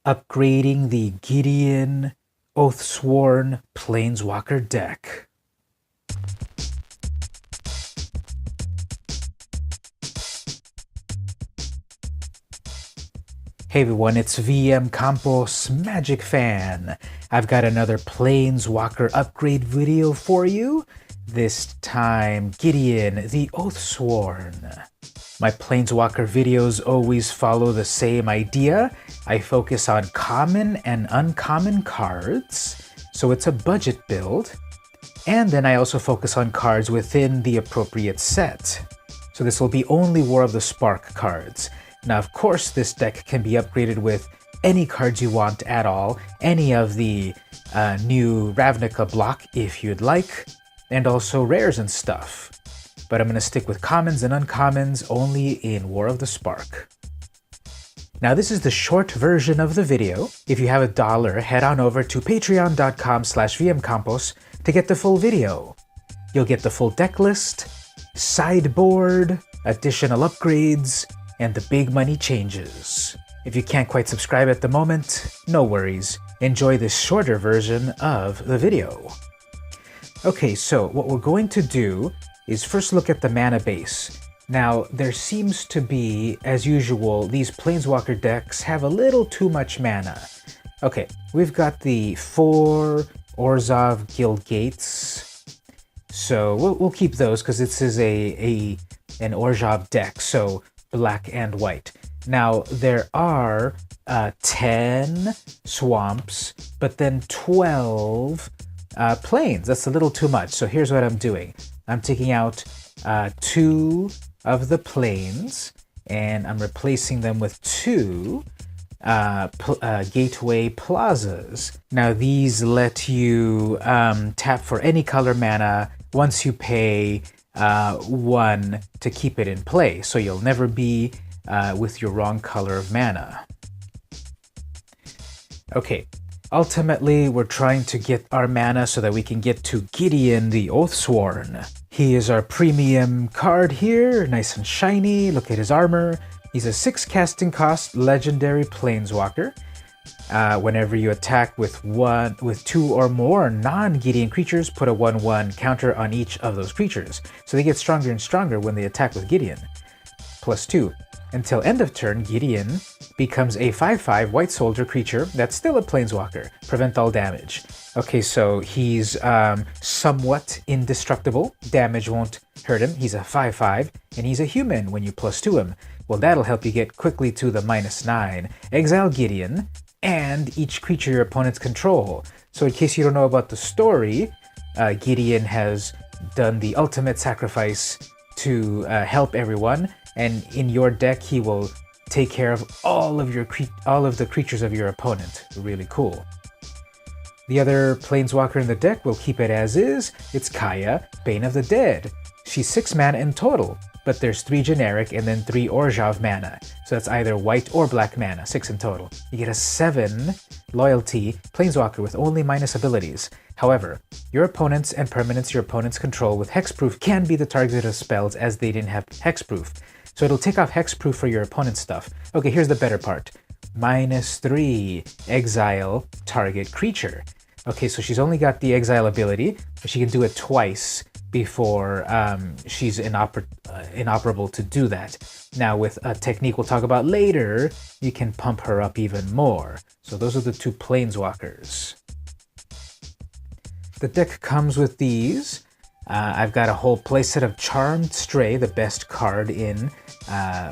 upgrading the Gideon Oathsworn Planeswalker deck. Hey everyone, it's VM Campos Magic Fan. I've got another Planeswalker upgrade video for you. This time, Gideon, the Oathsworn. My Planeswalker videos always follow the same idea. I focus on common and uncommon cards, so it's a budget build. And then I also focus on cards within the appropriate set. So this will be only War of the Spark cards. Now, of course, this deck can be upgraded with any cards you want at all, any of the new Ravnica block if you'd like, and also rares and stuff. But I'm going to stick with commons and uncommons only in War of the Spark. Now, this is the short version of the video. If you have $1, head on over to patreon.com/vmcampos to get the full video. You'll get the full deck list, sideboard, additional upgrades, and the big money changes. If you can't quite subscribe at the moment, no worries. Enjoy this shorter version of the video. Okay, so what we're going to do is first look at the mana base. Now, there seems to be, as usual, these Planeswalker decks have a little too much mana. Okay, we've got the 4 Orzhov Guild Gates. So we'll keep those because this is an Orzhov deck, so black and white. Now, there are 10 swamps, but then 12 plains. That's a little too much. So here's what I'm doing. I'm taking out 2 of the plains, and I'm replacing them with 2 gateway plazas. Now, these let you tap for any color mana once you pay 1 to keep it in play, so you'll never be with your wrong color of mana. Okay, ultimately we're trying to get our mana so that we can get to Gideon the Oathsworn. He is our premium card here, nice and shiny. Look at his armor. He's a 6 casting cost legendary planeswalker. Whenever you attack with 2 or more non-Gideon creatures, put a 1/1 counter on each of those creatures. So they get stronger and stronger when they attack with Gideon. +2. Until end of turn, Gideon becomes a 5/5 white soldier creature that's still a planeswalker. Prevent all damage. Okay, so he's somewhat indestructible. Damage won't hurt him. He's a 5/5, and he's a human when you +2 him. Well, that'll help you get quickly to the -9. Exile Gideon, and each creature your opponents control. So in case you don't know about the story, Gideon has done the ultimate sacrifice to help everyone, and in your deck he will take care of all of the creatures of your opponent. Really cool. The other planeswalker in the deck, we'll keep it as is. It's Kaya, Bane of the Dead. She's 6 mana in total, but there's 3 generic and then 3 Orzhov mana. So that's either white or black mana, 6 in total. You get a 7 loyalty planeswalker with only minus abilities. However, your opponents and permanents your opponents control with hexproof can be the target of spells as they didn't have hexproof. So it'll take off hexproof for your opponent's stuff. Okay, here's the better part. -3, exile target creature. Okay, so she's only got the exile ability, but she can do it twice before she's inoperable to do that. Now, with a technique we'll talk about later, you can pump her up even more. So those are the 2 planeswalkers. The deck comes with these. I've got a whole playset of Charmed Stray, the best card in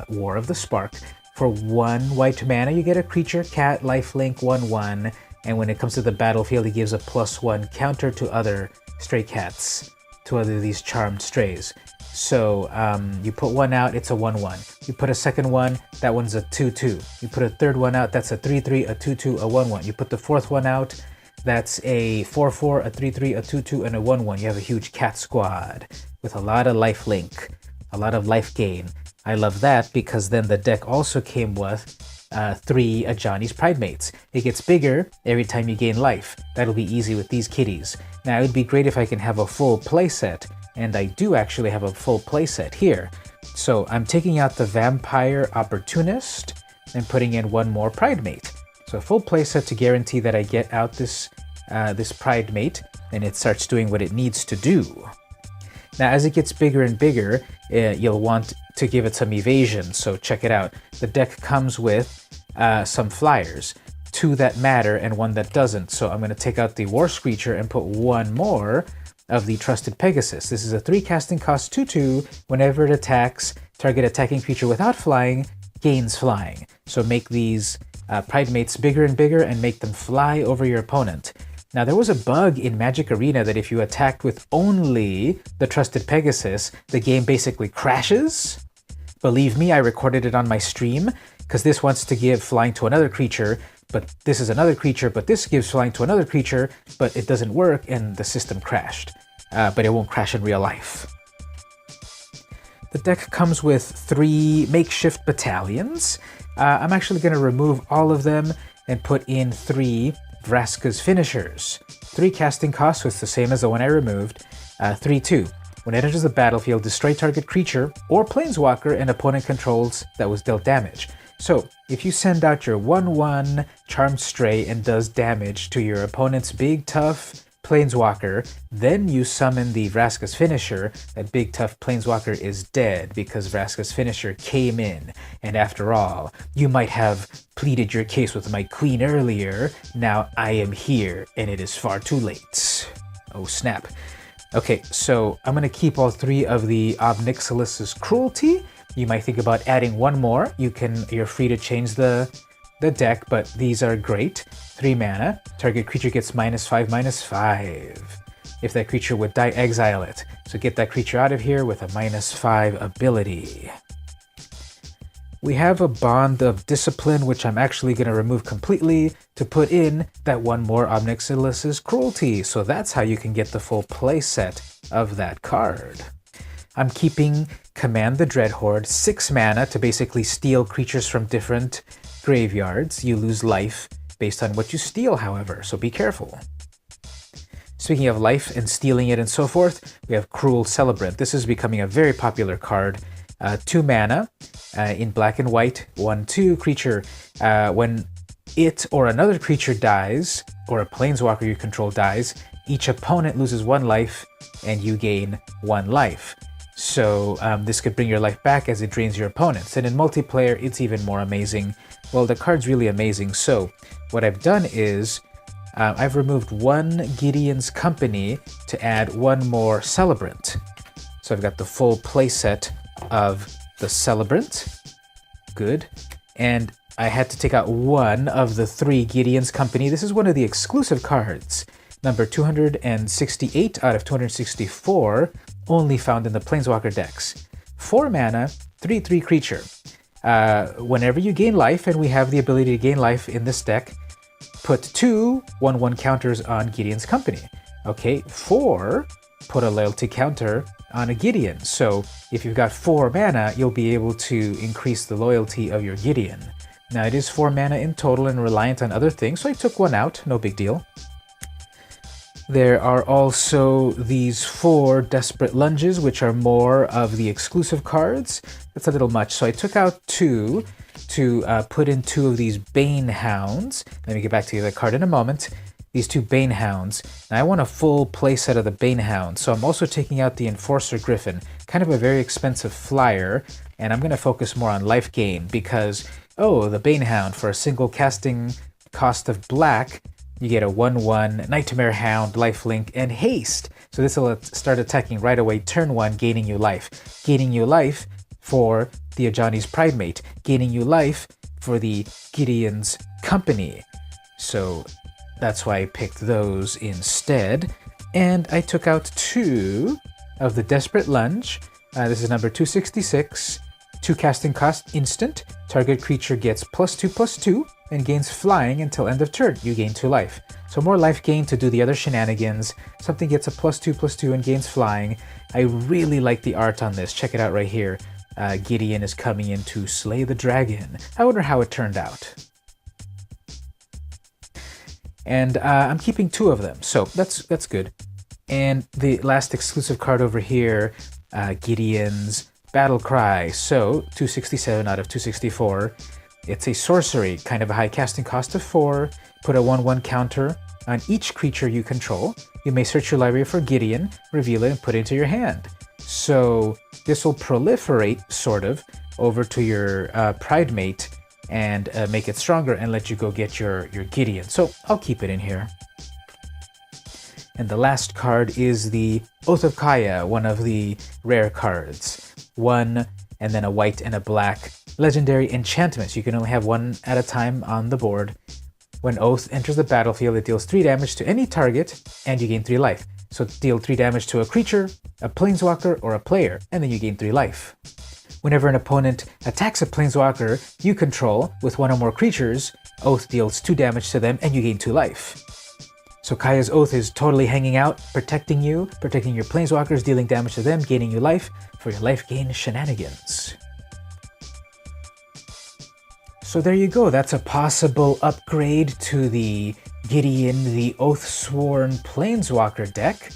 War of the Spark. For 1 white mana, you get a creature, cat, lifelink, 1/1, and when it comes to the battlefield, he gives a +1 counter to other stray cats, to other these Charmed Strays. So you put 1 out, it's a 1/1. You put a second one, that one's a 2/2. You put a third one out, that's a 3/3, a 2/2, a 1/1. You put the fourth one out, that's a 4/4, a 3/3, a 2/2, and a 1/1. You have a huge cat squad with a lot of life link, a lot of life gain. I love that because then the deck also came with 3 Ajani's Pridemates. It gets bigger every time you gain life. That'll be easy with these kitties. Now, it would be great if I can have a full playset, and I do actually have a full playset here. So I'm taking out the Vampire Opportunist and putting in 1 more Pridemate. So So a full playset to guarantee that I get out this Pride Mate, and it starts doing what it needs to do. Now, as it gets bigger and bigger, you'll want to give it some evasion, so check it out. The deck comes with some flyers, 2 that matter and 1 that doesn't. So I'm going to take out the War Screecher and put 1 more of the Trusted Pegasus. This is a 3 casting cost 2/2. Whenever it attacks, target attacking creature without flying gains flying. So make these Pride Mates bigger and bigger and make them fly over your opponent. Now, there was a bug in Magic Arena that if you attacked with only the Trusted Pegasus, the game basically crashes. Believe me, I recorded it on my stream, because this wants to give flying to another creature, but this is another creature, but this gives flying to another creature, but it doesn't work, and the system crashed. But it won't crash in real life. The deck comes with 3 makeshift battalions. I'm actually going to remove all of them and put in 3 Vraska's Finishers. 3 casting costs, so it's the same as the one I removed. 3/2. When it enters the battlefield, destroy target creature or planeswalker an opponent controls that was dealt damage. So, if you send out your 1/1 Charmed Stray and does damage to your opponent's big, tough planeswalker, then you summon the Vraska's Finisher, that big, tough planeswalker is dead because Vraska's Finisher came in. And after all, you might have pleaded your case with my queen earlier. Now I am here, and it is far too late. Oh, snap. Okay, so I'm going to keep all 3 of the Ob Nixilis's Cruelty. You might think about adding 1 more. You're free to change the deck, but these are great. 3 mana. Target creature gets -5/-5. If that creature would die, exile it. So get that creature out of here with a -5 ability. We have a Bond of Discipline, which I'm actually going to remove completely to put in that 1 more Ob Nixilis's Cruelty. So that's how you can get the full playset of that card. I'm keeping Command the Dreadhorde, 6 mana to basically steal creatures from different graveyards. You lose life based on what you steal, however, so be careful. Speaking of life and stealing it and so forth, we have Cruel Celebrant. This is becoming a very popular card. 2 mana in black and white, 1/2 creature. When it or another creature dies, or a planeswalker you control dies, each opponent loses 1 life and you gain 1 life. So this could bring your life back as it drains your opponents. And in multiplayer, it's even more amazing. Well, the card's really amazing. So what I've done is I've removed 1 Gideon's Company to add 1 more Celebrant. So I've got the full playset of the Celebrant. Good. And I had to take out 1 of the 3 Gideon's Company. This is one of the exclusive cards. Number 268 out of 264, only found in the Planeswalker decks. 4 mana, 3/3 creature. Whenever you gain life, and we have the ability to gain life in this deck, put 2 1/1 counters on Gideon's Company. Okay, 4, put a loyalty counter on a Gideon. So if you've got 4 mana, you'll be able to increase the loyalty of your Gideon. Now it is 4 mana in total and reliant on other things, so I took 1 out, no big deal. There are also these 4 Desperate Lunges, which are more of the exclusive cards. That's a little much, so I took out 2 to put in 2 of these Bane Hounds. Let me get back to the card in a moment. These 2 Bane Hounds. Now I want a full playset of the Bane Hounds, so I'm also taking out the Enforcer Griffin, kind of a very expensive flyer, and I'm going to focus more on life gain because, oh, the Bane Hound, for a single casting cost of black, you get a 1/1 Nightmare Hound, lifelink, and haste. So this will start attacking right away, turn 1, gaining you life. Gaining you life for the Ajani's Pride Mate. Gaining you life for the Gideon's Company. So that's why I picked those instead. And I took out 2 of the Desperate Lunge. This is number 266. 2 casting cost instant. Target creature gets +2/+2 and gains flying until end of turn. You gain 2 life. So more life gain to do the other shenanigans. Something gets a +2/+2 and gains flying. I really like the art on this. Check it out right here. Gideon is coming in to slay the dragon. I wonder how it turned out. And I'm keeping 2 of them, so that's good. And the last exclusive card over here, Gideon's Battle Cry. So 267 out of 264. It's a sorcery, kind of a high casting cost of 4. Put a 1/1 counter on each creature you control. You may search your library for Gideon, reveal it, and put it into your hand. So this will proliferate, sort of, over to your Pridemate and make it stronger and let you go get your Gideon. So I'll keep it in here. And the last card is the Oath of Kaya, one of the rare cards. 1 and then a white and a black legendary enchantments. You can only have 1 at a time on the board. When Oath enters the battlefield, it deals 3 damage to any target and you gain 3 life. So deal 3 damage to a creature, a Planeswalker, or a player, and then you gain 3 life. Whenever an opponent attacks a Planeswalker you control with 1 or more creatures, Oath deals 2 damage to them and you gain 2 life. So Kaya's Oath is totally hanging out, protecting you, protecting your Planeswalkers, dealing damage to them, gaining you life for your life gain shenanigans. So there you go, that's a possible upgrade to the Gideon the Oathsworn Planeswalker deck.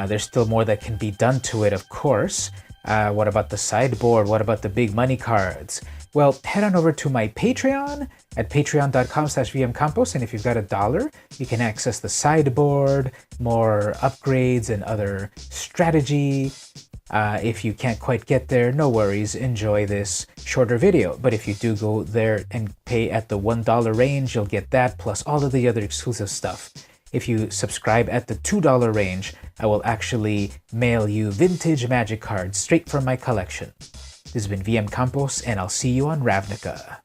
There's still more that can be done to it, of course. What about the sideboard? What about the big money cards? Well, head on over to my Patreon at patreon.com/vmcampos, and if you've got $1, you can access the sideboard, more upgrades, and other strategy. If you can't quite get there, no worries, enjoy this shorter video. But if you do go there and pay at the $1 range, you'll get that, plus all of the other exclusive stuff. If you subscribe at the $2 range, I will actually mail you vintage Magic cards straight from my collection. This has been VM Campos, and I'll see you on Ravnica.